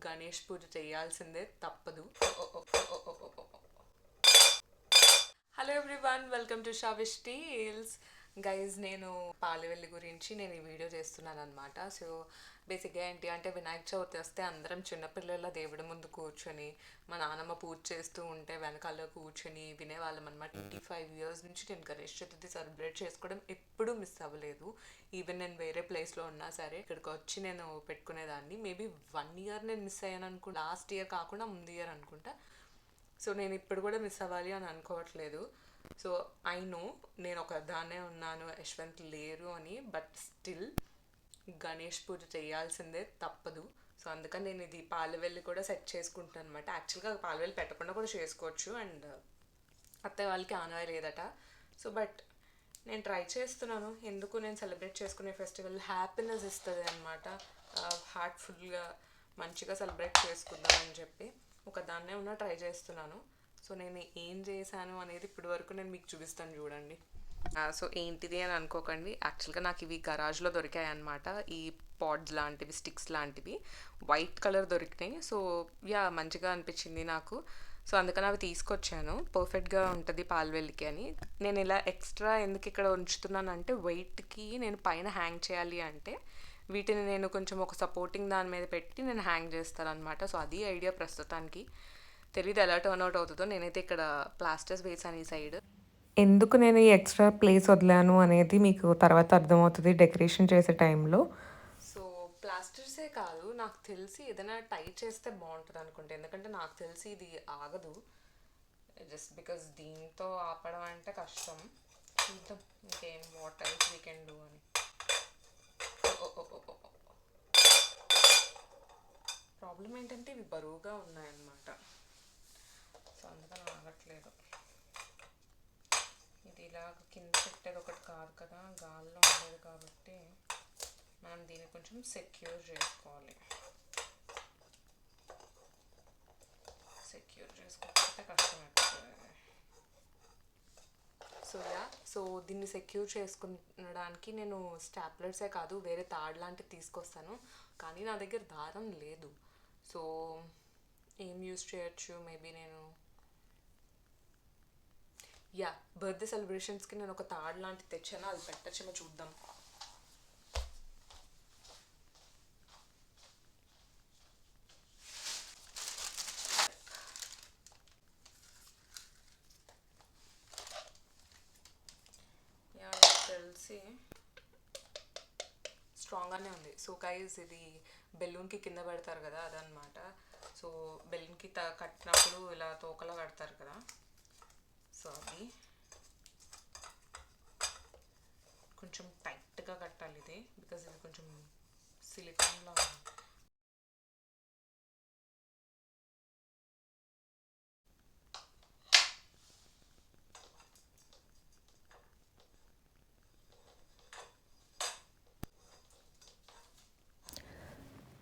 గణేష్ పూజ చేయాల్సిందే తప్పదు. Hello everyone, welcome to షావిష్ టీల్స్. గైజ్, నేను పాలవెల్లి గురించి నేను ఈ వీడియో చేస్తున్నాను అనమాట. సో బేసిక్గా ఏంటి అంటే, వినాయక చవితి వస్తే అందరం చిన్నపిల్లల దేవుడి ముందు కూర్చొని మా నాన్నమ్మ పూజ చేస్తూ ఉంటే వెనకాల కూర్చొని వినేవాళ్ళం అనమాట. 25 years నుంచి నేను గణేష్ చతుర్థి సెలబ్రేట్ చేసుకోవడం ఎప్పుడూ మిస్ అవ్వలేదు. ఈవెన్ నేను వేరే ప్లేస్లో ఉన్నా సరే ఇక్కడికి వచ్చి నేను పెట్టుకునేదాన్ని. మేబీ 1 year నేను మిస్ అయ్యాను అనుకుంటా, లాస్ట్ ఇయర్ కాకుండా ముందు ఇయర్ అనుకుంటా. సో నేను ఇప్పుడు కూడా మిస్ అవ్వాలి అని అనుకోవట్లేదు. సో ఐ నో నేను ఒక దాన్నే ఉన్నాను, యశ్వంత్ లేరు అని, బట్ స్టిల్ గణేష్ పూజ చేయాల్సిందే తప్పదు. సో అందుకని నేను ఇది పాలవెల్లి కూడా సెట్ చేసుకుంటాను అనమాట. యాక్చువల్గా పాలవెల్లి పెట్టకుండా కూడా చేసుకోవచ్చు, అండ్ అత్తయ్య వాళ్ళకి ఆనవాయి లేదట. సో బట్ నేను ట్రై చేస్తున్నాను. ఎందుకు, నేను సెలబ్రేట్ చేసుకునే ఫెస్టివల్ హ్యాపీనెస్ ఇస్తుంది అనమాట. హార్ట్ఫుల్గా మంచిగా సెలబ్రేట్ చేసుకుందామని చెప్పి ఒక దాన్నే ఉన్న ట్రై చేస్తున్నాను. సో నేను ఏం చేశాను అనేది ఇప్పటి వరకు నేను మీకు చూపిస్తాను, చూడండి. సో ఏంటిది అని అనుకోకండి, యాక్చువల్గా నాకు ఇవి గరాజ్లో దొరికాయి అనమాట. ఈ పాడ్స్ లాంటివి, స్టిక్స్ లాంటివి వైట్ కలర్ దొరికినాయి. సో యా, మంచిగా అనిపించింది నాకు. సో అందుకని అవి తీసుకొచ్చాను. పర్ఫెక్ట్గా ఉంటుంది పాలవెల్లికి అని. నేను ఇలా ఎక్స్ట్రా ఎందుకు ఇక్కడ ఉంచుతున్నాను అంటే, వెయిట్కి నేను పైన హ్యాంగ్ చేయాలి అంటే వీటిని నేను కొంచెం ఒక సపోర్టింగ్ దాని మీద పెట్టి నేను హ్యాంగ్ చేస్తాను అనమాట. సో అది ఐడియా ప్రస్తుతానికి. తెలీదు ఎలా టర్న్ అవుట్ అవుతుందో. నేనైతే ఇక్కడ ప్లాస్టర్స్ వేసాను ఈ సైడ్. ఎందుకు నేను ఈ ఎక్స్ట్రా ప్లేస్ వదిలాను అనేది మీకు తర్వాత అర్థమవుతుంది డెకరేషన్ చేసే టైంలో. సో ప్లాస్టర్సే కాదు, నాకు తెలిసి ఏదైనా టైట్ చేస్తే బాగుంటుంది అనుకుంటే, ఎందుకంటే నాకు తెలిసి ఇది ఆగదు. జస్ట్ బికాజ్ దీంతో ఆపడం అంటే కష్టం. చూద్దాం ఇంకేం what else we can do అని. ప్రాబ్లం ఏంటంటే ఇవి బరువుగా ఉన్నాయన్నమాట. సో అందుకని ఆగట్లేదు. ఇది ఇలాగ కింద పెట్టేది ఒకటి కాదు కదా, గాల్లో ఉండేది కాబట్టి మనం దీన్ని కొంచెం సెక్యూర్ చేసుకోవాలి. సెక్యూర్ చేసుకోకపోతే కష్టమైపోతుంది. సో దీన్ని సెక్యూర్ చేసుకునడానికి నేను స్టాప్లర్సే కాదు వేరే తాడు లాంటివి తీసుకొస్తాను, కానీ నా దగ్గర దారం లేదు. సో ఏం యూస్ చేయొచ్చు, మేబీ నేను బర్త్డే సెలబ్రేషన్స్కి నేను ఒక తాడు లాంటిది తెచ్చాను, అది పెట్టచ్చేమో చూద్దాం. తెలిసి స్ట్రాంగ్గానే ఉంది. సో గైస్, ఇది బెలూన్కి కింద పెడతారు కదా, అదనమాట. సో బెలూన్కి కట్టినప్పుడు ఇలా తోకలా కడతారు కదా, సో అది కొంచెం టైట్గా కట్టాలి ఇది, బికాజ్ ఇది కొంచెం సిలికాన్లో ఉంది.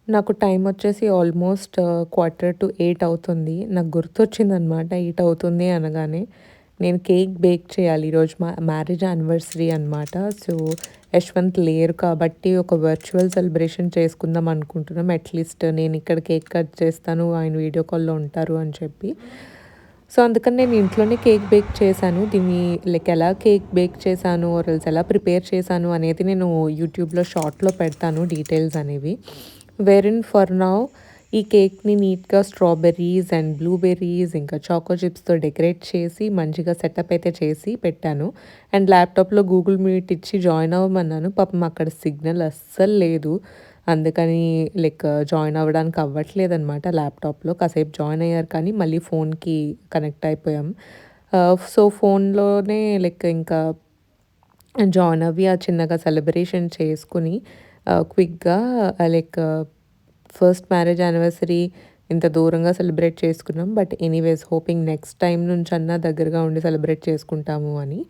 నాకు టైం వచ్చేసి ఆల్మోస్ట్ 7:15 అవుతుంది. నాకు గుర్తొచ్చిందనమాట 8 అవుతుంది అనగానే. నేను కేక్ బేక్ చేయాలి ఈరోజు, మా మ్యారేజ్ యానివర్సరీ అనమాట. సో యశ్వంత్ లేరు కాబట్టి ఒక వర్చువల్ సెలబ్రేషన్ చేసుకుందాం అనుకుంటున్నాం. అట్లీస్ట్ నేను ఇక్కడ కేక్ కట్ చేస్తాను, ఆయన వీడియో కాల్లో ఉంటారు అని చెప్పి. సో అందుకని నేను ఇంట్లోనే కేక్ బేక్ చేశాను. దీన్ని లైక్ ఎలా కేక్ బేక్ చేశాను ఆర్ ఎలా ప్రిపేర్ చేశాను అనేది నేను యూట్యూబ్లో షార్ట్లో పెడతాను, డీటెయిల్స్ అనేవి. వెరిన్ ఫర్ నౌ ఈ కేక్ని నీట్గా స్ట్రాబెర్రీస్ అండ్ బ్లూబెర్రీస్ ఇంకా చాకో చిప్స్తో డెకరేట్ చేసి మంచిగా సెటప్ అయితే చేసి పెట్టాను. అండ్ ల్యాప్టాప్లో గూగుల్ మీట్ ఇచ్చి జాయిన్ అవ్వమన్నాను. పాపం అక్కడ సిగ్నల్ అస్సలు లేదు, అందుకని లైక్ జాయిన్ అవ్వడానికి అవ్వట్లేదు అనమాట. ల్యాప్టాప్లో కాసేపు జాయిన్ అయ్యారు కానీ మళ్ళీ ఫోన్కి కనెక్ట్ అయిపోయాం. సో ఫోన్లోనే లైక్ ఇంకా జాయిన్ అవ్వి ఆ చిన్నగా సెలబ్రేషన్ చేసుకుని క్విక్గా లైక్ ఫస్ట్ మ్యారేజ్ యానివర్సరీ ఇంత దూరంగా సెలబ్రేట్ చేసుకున్నాం. But anyways, hoping next time నుంచి అన్నా దగ్గరగా ఉండి సెలబ్రేట్ చేసుకుంటాము అని.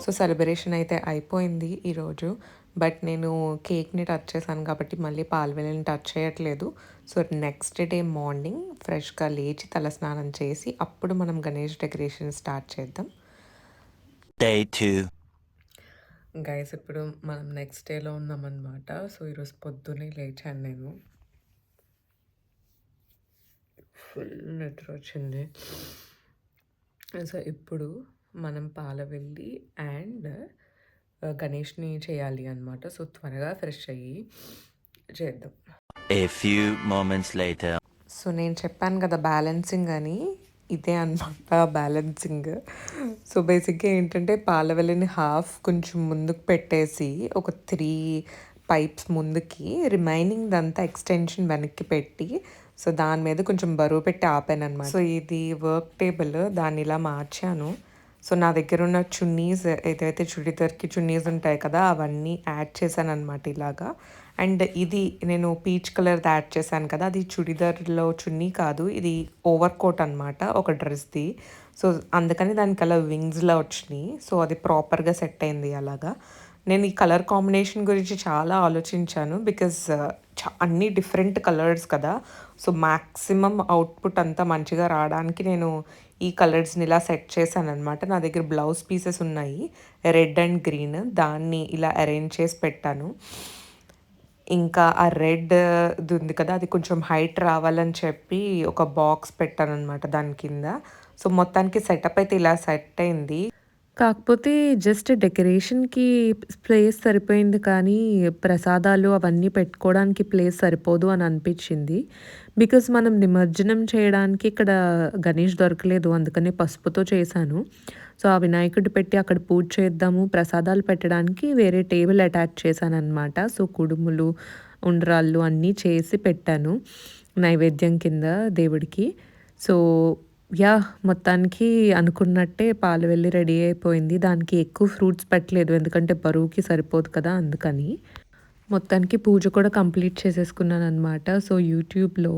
సో సెలబ్రేషన్ అయితే అయిపోయింది ఈరోజు. బట్ నేను కేక్‌ని టచ్ చేశాను కాబట్టి మళ్ళీ పాలవెల్లిని టచ్ చేయట్లేదు. సో నెక్స్ట్ డే మార్నింగ్ ఫ్రెష్‌గా లేచి తలస్నానం చేసి అప్పుడు మనం గణేష్ డెకరేషన్ స్టార్ట్ చేద్దాం. Day 2. గైస్ ఇప్పుడు మనం నెక్స్ట్ డేలో ఉన్నామన్నమాట. సో ఈరోజు పొద్దున్నే లేచాను నేను. ఫుల్ నిద్ర వచ్చింది. సో ఇప్పుడు మనం పాలవెల్లి అండ్ గణేష్ని చేయాలి అనమాట. సో త్వరగా ఫ్రెష్ అయ్యి చేద్దాం. A few moments later. So నేను చెప్పాను కదా బ్యాలెన్సింగ్ అని, ఇదే అనమాట బ్యాలెన్సింగ్. సో బేసిక్గా ఏంటంటే పాలవెల్లిని హాఫ్ కొంచెం ముందుకు పెట్టేసి ఒక 3 పైప్స్ ముందుకి, రిమైనింగ్ దంతా ఎక్స్టెన్షన్ వెనక్కి పెట్టి, సో దాని మీద కొంచెం బరువు పెట్టి ఆపాను అనమాట. సో ఇది వర్క్ టేబుల్, దాన్ని ఇలా మార్చాను. సో నా దగ్గర ఉన్న చున్నీస్, ఏదైతే చుడిదార్కి చున్నీస్ ఉంటాయి కదా, అవన్నీ యాడ్ చేశాను అనమాట ఇలాగా. అండ్ ఇది నేను పీచ్ కలర్ది యాడ్ చేశాను కదా, అది చుడిదార్లో చున్నీ కాదు, ఇది ఓవర్ కోట్ అనమాట ఒక డ్రెస్ది. సో అందుకని దానికి అలా వింగ్స్లా వచ్చినాయి. సో అది ప్రాపర్గా సెట్ అయింది అలాగా. నేను ఈ కలర్ కాంబినేషన్ గురించి చాలా ఆలోచించాను, బికాజ్ అన్నీ డిఫరెంట్ కలర్స్ కదా. సో మ్యాక్సిమం అవుట్పుట్ అంతా మంచిగా రావడానికి నేను ఈ కలర్స్ని ఇలా సెట్ చేశాను అనమాట. నా దగ్గర బ్లౌజ్ పీసెస్ ఉన్నాయి, రెడ్ అండ్ గ్రీన్, దాన్ని ఇలా అరేంజ్ చేసి పెట్టాను. ఇంకా ఆ రెడ్ ఉంది కదా, అది కొంచెం హైట్ రావాలని చెప్పి ఒక బాక్స్ పెట్టాను అనమాట దాని కింద. సో మొత్తానికి సెటప్ అయితే ఇలా సెట్ అయింది. కాకపోతే జస్ట్ డెకరేషన్‌కి ప్లేస్ సరిపోయింది కానీ, ప్రసాదాలు అవన్నీ పెట్టుకోవడానికి ప్లేస్ సరిపోదు అని అనిపించింది. బికాజ్ మనం నిమజ్జనం చేయడానికి ఇక్కడ గణేష్ దొరకలేదు. అందుకని పసుపుతో చేశాను. సో ఆ వినాయకుడిని పెట్టి అక్కడ పూజ చేద్దాము, ప్రసాదాలు పెట్టడానికి వేరే టేబుల్ అటాచ్ చేశాననమాట. సో కుడుములు, ఉండ్రాళ్ళు అన్నీ చేసి పెట్టాను నైవేద్యం కింద దేవుడికి. సో మొత్తానికి అనుకున్నట్టే పాలవెల్లి రెడీ అయిపోయింది. దానికి ఎక్కువ ఫ్రూట్స్ పెట్టలేదు, ఎందుకంటే బరువుకి సరిపోదు కదా అందుకని. మొత్తానికి పూజ కూడా కంప్లీట్ చేసేసుకున్నాననమాట. సో యూట్యూబ్‌లో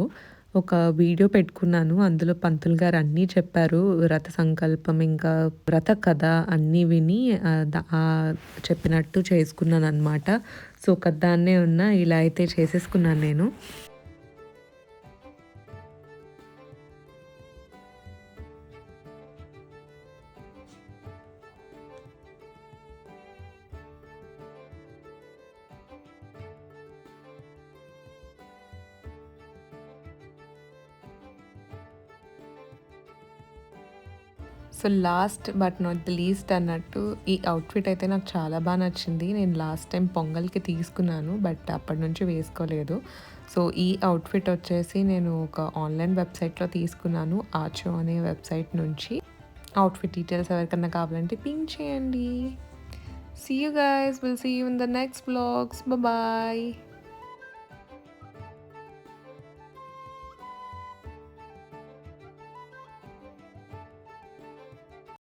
ఒక వీడియో పెట్టుకున్నాను. అందులో పంతులు గారు అన్నీ చెప్పారు. వ్రత సంకల్పం, ఇంకా వ్రత కథ అన్నీ విని చెప్పినట్టు చేసుకున్నాననమాట. సో ఒకదాన్నే ఉన్నా, ఇలా అయితే చేసేసుకున్నాను నేను. So last but not the least అన్నట్టు ఈ అవుట్ఫిట్ అయితే నాకు చాలా బాగా నచ్చింది. నేను లాస్ట్ టైం పొంగల్కి తీసుకున్నాను, బట్ అప్పటి నుంచి వేసుకోలేదు. సో ఈ అవుట్ఫిట్ వచ్చేసి నేను ఒక ఆన్లైన్ వెబ్సైట్లో తీసుకున్నాను, ఆచో అనే వెబ్సైట్ నుంచి. అవుట్ఫిట్ డీటెయిల్స్ ఎవరికన్నా కావాలంటే పింక్ చేయండి. See you guys, will see you in the next vlogs. Bye.